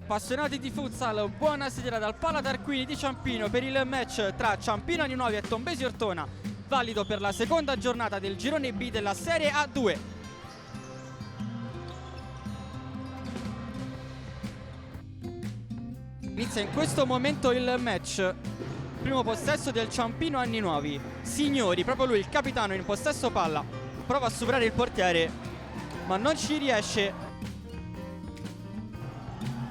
Appassionati di futsal, buonasera dal Pala Tarquini di Ciampino per il match tra Ciampino Ani Nuovi e Tombesi Ortona, valido per la seconda giornata del girone B della Serie A2. Inizia in questo momento il match. Primo possesso del Ciampino Anni Nuovi. Signori, proprio lui, il capitano in possesso palla, prova a superare il portiere, ma non ci riesce.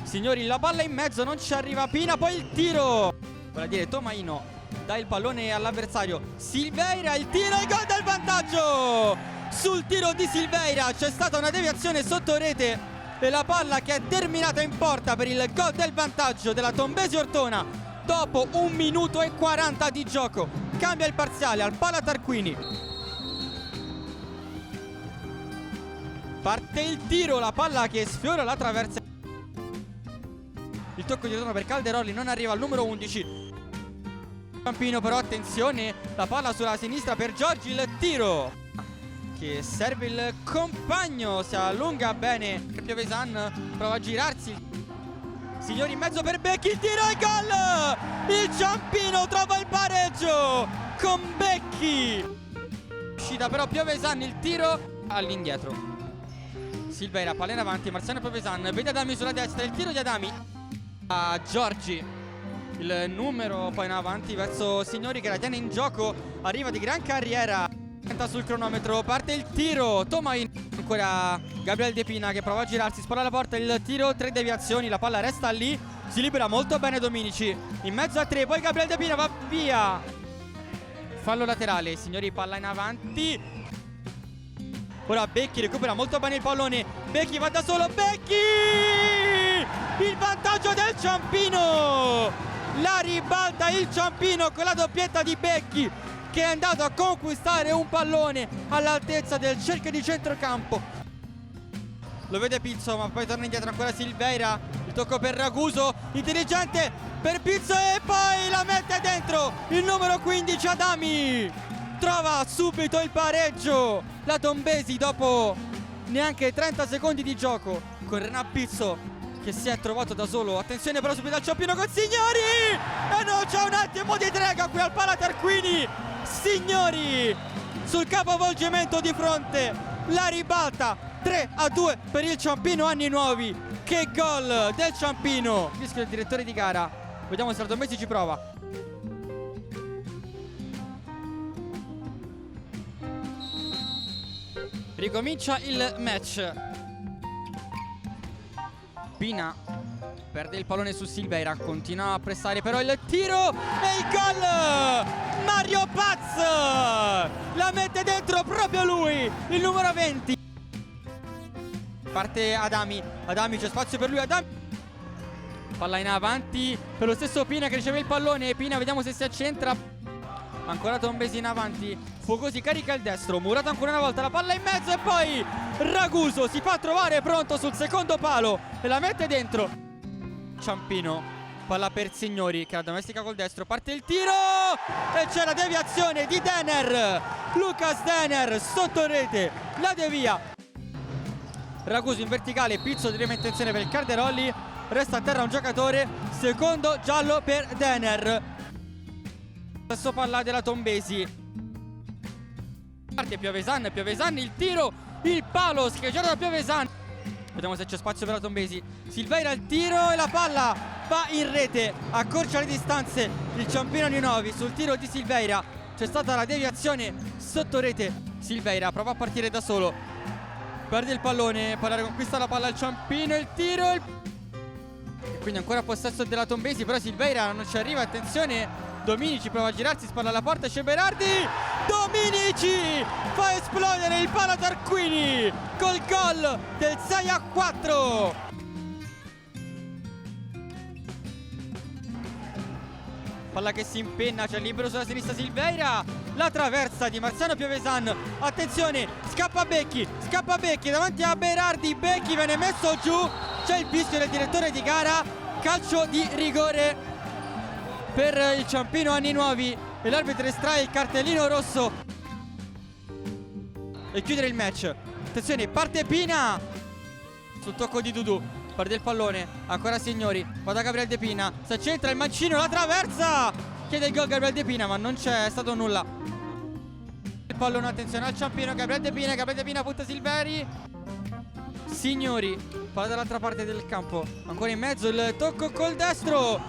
Signori, la palla in mezzo, non ci arriva Pina, poi il tiro. Vuol dire Tomaino dà il pallone all'avversario. Silveira, il tiro, il gol del vantaggio. Sul tiro di Silveira c'è stata una deviazione sotto rete e la palla che è terminata in porta per il gol del vantaggio della Tombesi Ortona dopo 1 minuto e 40 di gioco. Cambia il parziale al Pala Tarquini. Parte il tiro, la palla che sfiora la traversa. Il tocco di ritorno per Calderoli non arriva al numero 11. Ciampino però, attenzione, la palla sulla sinistra per Giorgi, il tiro che serve il compagno, si allunga bene Piovesan, prova a girarsi. Signori, in mezzo per Becchi, il tiro e gol! Il Ciampino trova il pareggio con Becchi. Uscita però Piovesan, il tiro all'indietro. Silveira, palla in avanti, Marziano Piovesan, vede Adami sulla destra, il tiro di Adami a Giorgi, il numero poi in avanti verso Signori che la tiene in gioco, arriva di gran carriera, sul cronometro, parte il tiro, Tomaino, ancora Gabriel De Pina che prova a girarsi, spara la porta, il tiro, 3 deviazioni, la palla resta lì, si libera molto bene Dominici, in mezzo a 3, poi Gabriel De Pina va via, fallo laterale. Signori, palla in avanti, ora Becchi recupera molto bene il pallone, Becchi va da solo, Becchi! Il vantaggio del Ciampino, la ribalta il Ciampino con la doppietta di Becchi che è andato a conquistare un pallone all'altezza del cerchio di centrocampo. Lo vede Pizzo, ma poi torna indietro ancora Silveira, il tocco per Raguso, intelligente per Pizzo e poi la mette dentro il numero 15 Adami. Trova subito il pareggio la Tombesi dopo neanche 30 secondi di gioco con Renan Pizzo che si è trovato da solo. Attenzione però subito al Ciampino con Signori e non c'è un attimo di trega qui al Pala Tarquini. Signori sul capovolgimento di fronte, la ribalta 3-2 per il Ciampino Anni Nuovi. Che gol del Ciampino, fischio del direttore di gara, vediamo se la Tombesi ci prova. Ricomincia il match. Pina perde il pallone su Silveira, continua a pressare però il tiro e il gol! Mario Paz la mette dentro proprio lui, il numero 20. Parte Adami, c'è spazio per lui, Adami, palla in avanti per lo stesso Pina che riceve il pallone. Pina, vediamo se si accentra, ancora Tombesi in avanti, Fogosi carica il destro, Murato ancora una volta, la palla in mezzo e poi Raguso si fa trovare pronto sul secondo palo e la mette dentro. Ciampino, palla per Signori che la domestica col destro, parte il tiro e c'è la deviazione di Denner, Lucas Denner sotto rete, la devia. Raguso in verticale, Pizzo di rimette in per il Calderoli, resta a terra un giocatore, secondo giallo per Denner. Adesso palla della Tombesi, parte Piovesan, il tiro, il palo schiacciato da Piovesan. Vediamo se c'è spazio per la Tombesi. Silveira il tiro e la palla va in rete, accorcia le distanze il Ciampino Anni Nuovi. Sul tiro di Silveira c'è stata la deviazione sotto rete. Silveira prova a partire da solo, perde il pallone, poi conquista la palla al Ciampino, il tiro e quindi ancora possesso della Tombesi, però Silveira non ci arriva, attenzione. Dominici prova a girarsi, spalla alla porta, c'è Berardi, Dominici fa esplodere il Pala Tarquini col gol del 6-4. Palla che si impenna, c'è libero sulla sinistra Silveira, la traversa di Marziano Piovesan, attenzione, scappa Becchi davanti a Berardi, Becchi viene messo giù, c'è il fischio del direttore di gara, calcio di rigore per il Ciampino Anni Nuovi e l'arbitro estrae il cartellino rosso e chiudere il match. Attenzione, parte Pina sul tocco di Dudu, perde il pallone, ancora Signori, va da Gabriel De Pina, si accentra il mancino, la traversa, chiede il gol Gabriel De Pina ma non c'è stato nulla. Il pallone, attenzione al Ciampino, Gabriel De Pina punta Silveri, Signori, palla dall'altra parte del campo, ancora in mezzo il tocco col destro,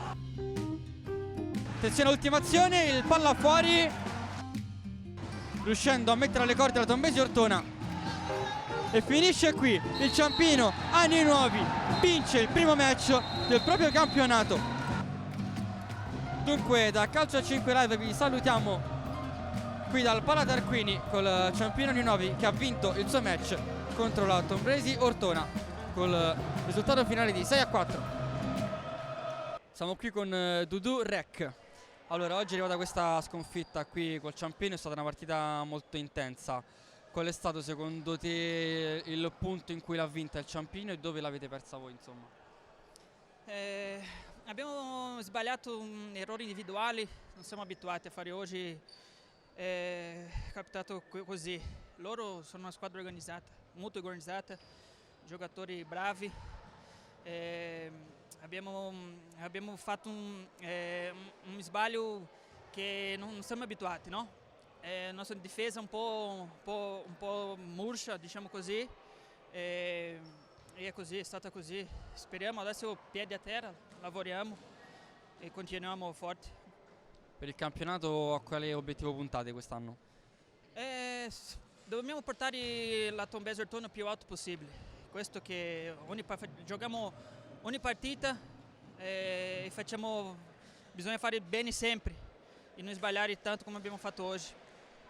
attenzione all'ultimazione, il palla fuori, riuscendo a mettere alle corde la Tombesi Ortona. E finisce qui il Ciampino, anni nuovi, vince il primo match del proprio campionato. Dunque da Calcio a 5 Live vi salutiamo qui dal Pala Tarquini col Ciampino anni nuovi che ha vinto il suo match contro la Tombesi Ortona col risultato finale di 6-4. Siamo qui con Dudu Rec. Allora, oggi è arrivata questa sconfitta qui col Ciampino, è stata una partita molto intensa. Qual è stato secondo te il punto in cui l'ha vinta il Ciampino e dove l'avete persa voi, insomma? Abbiamo sbagliato errori individuali, non siamo abituati a fare oggi, è capitato così. Loro sono una squadra organizzata, molto organizzata, giocatori bravi. Abbiamo fatto un sbaglio che non siamo abituati, no? Nostra difesa un po' murcia, diciamo così, e è così, è stata così. Speriamo adesso piedi a terra, lavoriamo e continuiamo forti. Per il campionato a quale obiettivo puntate quest'anno? Dobbiamo portare la Tombesi Ortona più alto possibile. Questo che giochiamo ogni partita e bisogna fare bene sempre e non sbagliare tanto come abbiamo fatto oggi.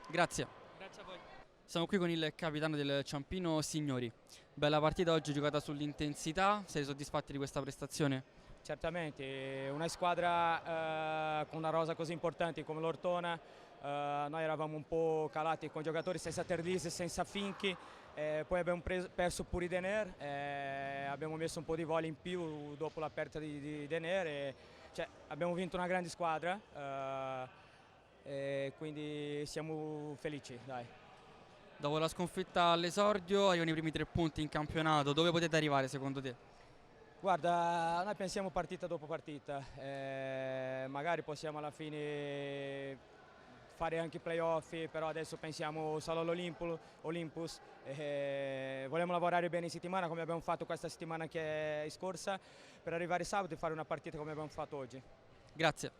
Grazie. Grazie a voi. Siamo qui con il capitano del Ciampino, Signori. Bella partita oggi giocata sull'intensità, siete soddisfatti di questa prestazione? Certamente, una squadra con una rosa così importante come l'Ortona, noi eravamo un po' calati con giocatori senza Terlisi, senza Finchi, poi abbiamo perso pure Dener, abbiamo messo un po' di voglia in più dopo la perdita di Dener, abbiamo vinto una grande squadra. Quindi siamo felici, dai. Dopo la sconfitta all'esordio arrivano i primi 3 punti in campionato, dove potete arrivare secondo te? Guarda, noi pensiamo partita dopo partita, magari possiamo alla fine fare anche i playoff, però adesso pensiamo solo all'Olympus, vogliamo lavorare bene in settimana come abbiamo fatto questa settimana che è scorsa per arrivare sabato e fare una partita come abbiamo fatto oggi. Grazie.